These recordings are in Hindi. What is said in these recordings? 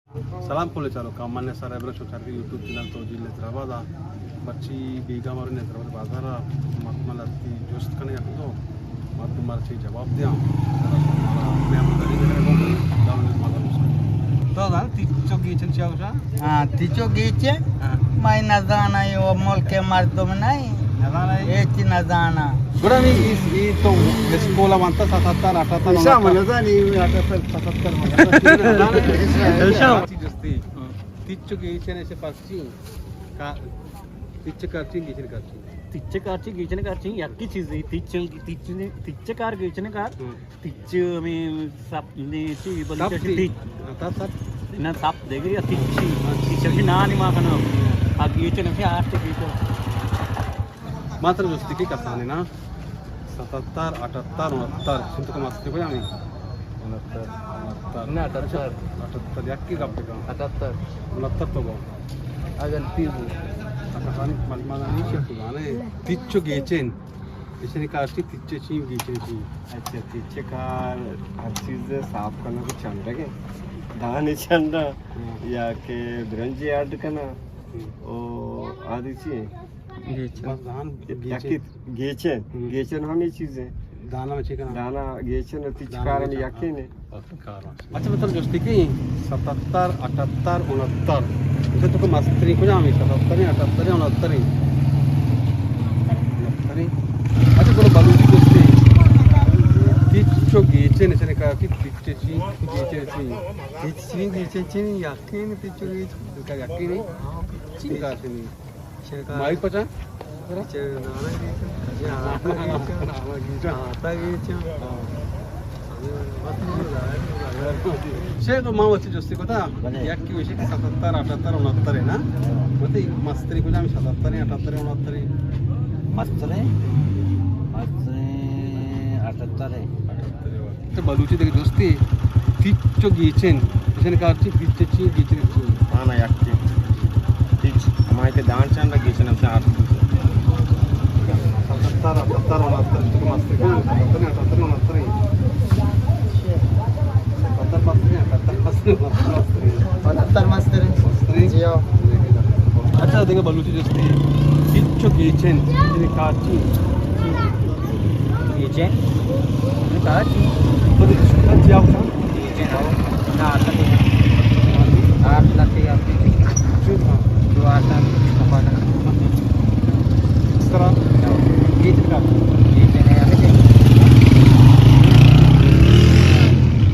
Salam pole calo kamannya sara ebra cari YouTube channel to jile travada bacci biga maru ne travada bazara matmalati just kane yakto matu marchi jawab diya मैं अपनी गाड़ी में रहूँगा डाउन मालूम तो ना तीचो गीचन चाहिए उसे हाँ तीचो गीचे मैं नजाना ये वो मोल के मार दो में नहीं नजाना ये ची नजाना बड़ा नहीं इस तो स्कूल मानता 77 88 ऐसा मजा नहीं 88 77 ऐसा जस्ती तीचो गीचन ऐसे पासी का तीचो करची गीचन करची तिच्चकारची गीचनकारची याकी चीज आहे तिच्चकार गीचनकार तिच्च मी सापनेची बलिची ती ना साप देगी या तिच्ची तिच्ची नानी माकना आ गीचनची आठ गीचन मात्र दोस्ती की कसाने ना 77 78 69 चिंता का मस्ती को आम्ही 78 याकी कापते का 78 तो गो अगर तीज कसाने मलमानी शेफ गाने तिच्चो गीचन इसने कास्टी तिच्चे चीम गीचन ची अच्छा तिच्चे कार हर चीज़ साफ करना कुछ चंदा के दाने चंदा या के ब्रंजी ऐड करना ओ आदि चीज़ बस धान गेचन गेचन हम ये चीज़ें दाना में चिकन दाना गेचन तिचकार में यकीन है अच्छा मतलब दोस्ती की 77 78 69 इसे तो मस्ती को जामी 77 78 69 अच्छा बोलो बालूजी दोस्ती तिच्चो गीचन इसने कहा कि तिच्चे ची गीचन ची यकीन तिच्चो गीचन का यकीन नहीं चिंगा से नहीं माइक पचा शेख मावची जस्ती कोता याकी विषय 77 78 69 है ना मते मस्तरी को जामी 77 78 69 मस्तरे 78 ते बलूची देखी दोस्ती तिच्चो गीचन इसने काची तिच्चे गीचन ची दाना यकीन तिच हमारे के दान चंदा गेचन हम चार 77 78 69 तो मस्तरी को 77 78 69 अच्छा देखो बलूची जस्ती तिच्चो गीचन इसने काची गीचन काची बड़ी काची आओ गीचन आओ ना आठ लाख या दो आठ लाख कपाना इस तरह गीचन का गीचन है अभी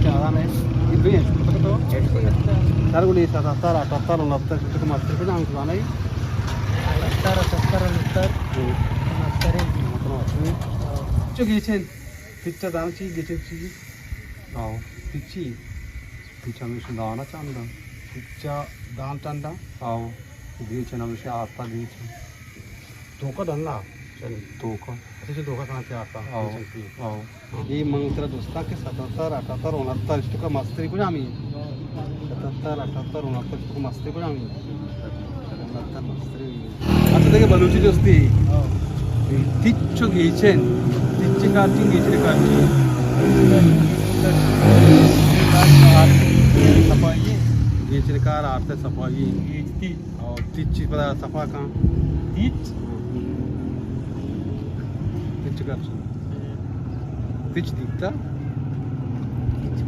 ज़्यादा नहीं इतनी है तो सारे को नहीं 77 78 69 तो मस्ती को जाम सुना नहीं 78 तिच्चो गीचन तिच्चा दाना ची गीचन ची आओ तिच्ची तिच्चा में दाना चांदा तिच्चा दान चांदा आओ गीचन हमेशा आता गीचन धोखा डलना चलिए धोखा अच्छा धोखा कहाँ से आता आओ आओ ये मंगतरा दोस्ता के 77 78 69 इस का मस्ती को जामी 77 78 69 को मस्ती को जामी 69 मस्ती अच्छा देखिए बलूची दोस्ती तिच्चो गीचन तिच्चे काची गीचने काची सफाई गीचने कार आते सफाई और तिच्ची पता सफा कहाँ तिच काची तिच दिखता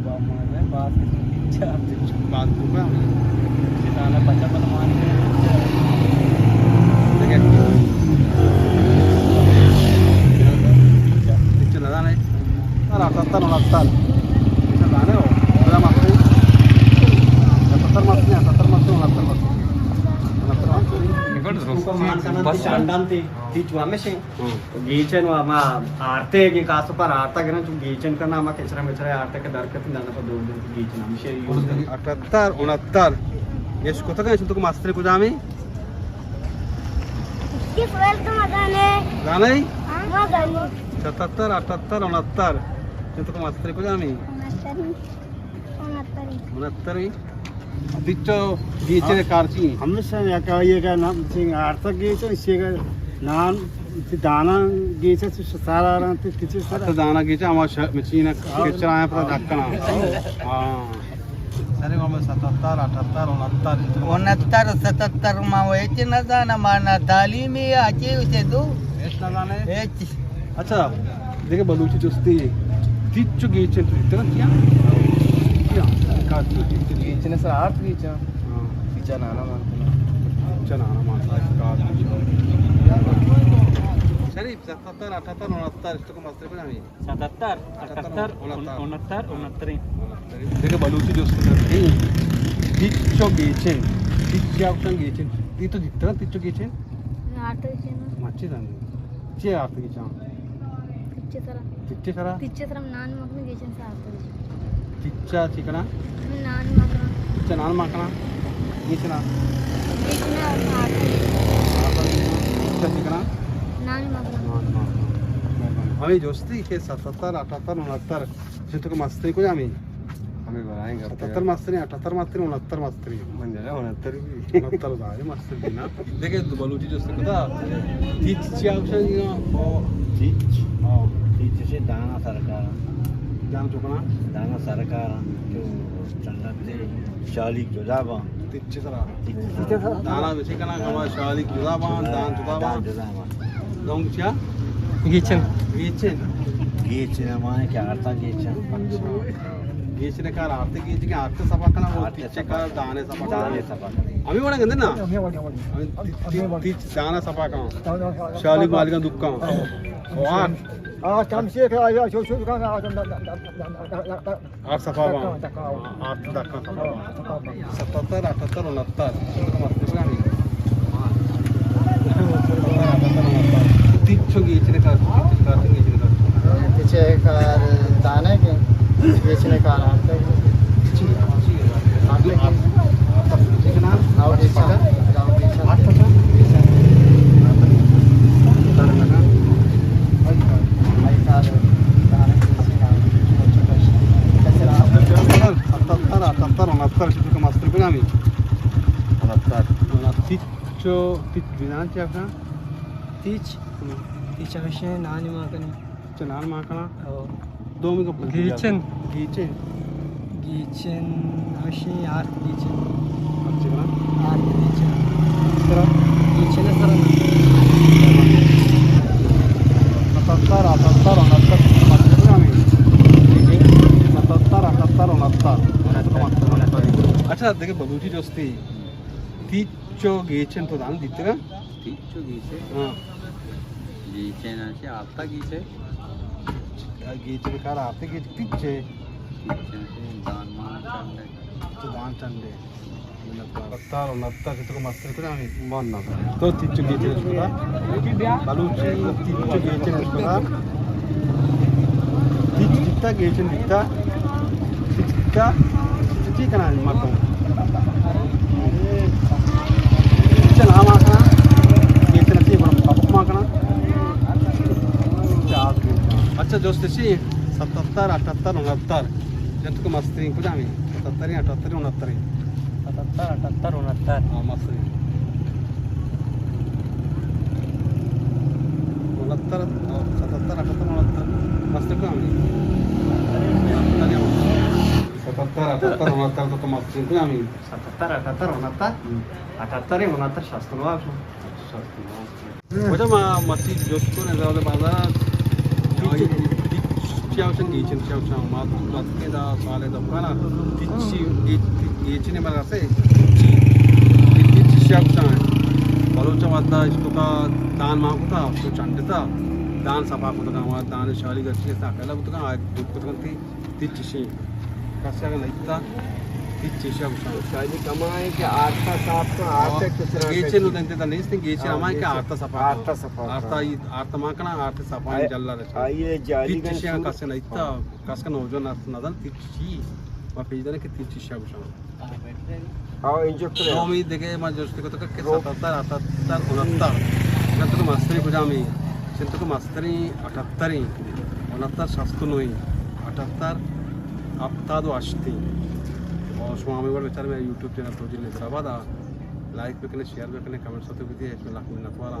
बात बात को क्या दाना पचा बनवाने तिच्चे नज़ा नहीं अरे 78 69 तिच्चे दाने हो बड़ा मस्ती 77 मस्ती 77 मस्ती 69 मस्ती बस चांदान ते तिच वामे से गेचन वा मा आरते के कास पर आरता के ना जो गेचन का नाम केचरा मेचरा आरते के दरकत दाना पर दो गेचन हमेशा यूज 78 69 ये कोता का तुमको मास्टर को जामी किस वेल तो मगाने गाना ही मगाने 77 78 69 तुमको मास्टर को जामी 69 तिच्चो गीचने कारची हमेशा या का ये का नाम सिंह आरता गेचन से का नाम दाना गेचन सारा रंग तिच आता दाना गीचा आम्हाला मशीन केचरा आहे पर धक्का हां सरे में 77 78 69 77 मा व्हायचे ना जाना माना तालीमी आचे उसे दो ऐसा गाने एच अच्छा देखिए बलूची चुस्ती तिच्चु गीचन इतना क्या क्या का गीचने सर आठ गीचा हां गीचा नाना चना ना माता का सरे 77 78 69 इसको मस्त पे नहीं 77 78 69 69 देखिए बलूची चुस्ती तिच्चु गीचन तिच्चु ऑप्शन गीचन ये तो जितना तिच्चु गीचन मच्छी दानी चे आर्थ गीचा तिच्चे सरा ನಾನು ಮಗನ ಗೇಚನ್ ಸಾರ್ತದೆ तिच्चा चिकना ನಾನು ಮಗನ तिच्चा नान माकना गीचना तिच्चा चिकना ನಾನು ಮಗನ हमें जोस्ती के 77 78 69 से तो मस्ती को आम्ही हमें बनाएंगे 77 मस्ती 78 मस्ती 69 मस्ती म्हणजे 69 69 झाले मस्ती ना देखे बलूची जोस्ती कदा तिच्ची ऑप्शन हो तीच हो तीचशे दाना सरकार जान चुकना दाना सरकार तो चंदते शाली जुदाबा तिच्चे सरा दाना विषय कना कमा शाली जुदाबान दान जुदाबान दोंगच्या गीचन गीचन गीचने माने क्या अर्था गीचन गीचने का आर्थिक गीच के आर्थिक सभा कना वो तिच्चे का दाने सभा दाने सभा आम्ही पण गंदे ना आम्ही तीच दाना सभा का शाली मालिका दुक्का वाट आठ सफा आठ दक्का 77 78 69 तिच्चो गीचने का तिचे कार दाने के गीचने कार आते तिच्या कशे नानी माकने चनान माकना हो दो में कब गीचन गीचन गीचन अशी आर्थ गीचन अच्छी बना आर्थ गीचन सर गीचन सर 77 78 69 अच्छा देखिए बलूची दोस्ती तिच्चो गीचन तो दान दिते का तीचो गीचे हां गीचे नाचे आता गीचे गीचन का आते गीच तिच्चे तीचने दान मान चंदे तो दान चंदे 77 69 से तो मस्त को आम्ही बनना तो तिच्चो गीचन सुद्धा बलूची तिच्चो गीचन सुद्धा तिच्च जितना गीचन दिखता तिच्चा ठीक है ना माको तिच्चा नाम आकना गीचन अच्छी बड़ा पाप माकना अच्छा दोस्त सी 77 78 69 जंतु मस्त को आम्ही 77 78 69 77 78 69 हां मस्त 69 77 78 69 मस्त को आम्ही 77 78 69 तो मस्त को आम्ही 77 78 69 78 शास्त्र वाचू वजह मस्ती जोस्तो ने जावले बाजारात तिच्ची औषध घ्यायची औषध मस्ती दा साले दा पण तिच्ची घ्यायची मला असे तिच्ची औषध बलोचा वादा इसको का दान मागुता तो चंडता दान सभा को का दान शाली गच्ची साकायला होतं का दूध को ती तिच्ची कशा नाहीता तिच्ची औषध शाली कमाए के आटा साफ का आटे कितना गीचे नु त्यांचे नाही ते गीचे आमाय का आर्ता सफा आटा सफा आर्ता माकना आर्ता सफा जल्ला आइए जाली का तिच्ची कसे नाहीता कसं नवजन नदन तिच्ची वा पेजने की तिच्ची औषध आओ इंजेक्टर तो मी देखे मैं जोस्ती को तो के 77 78 69 जब तो मस्तरी को जामी चिंता को मस्तरी 78 69 69 78 हप्तादो अष्टी और स्वामी वाले बेचारे मैं यूट्यूब चैनल तो जिले हैदराबाद लाइक पे कने शेयर पे कने कमेंट्स होते भी दिए इसमें लाख मिनट वाला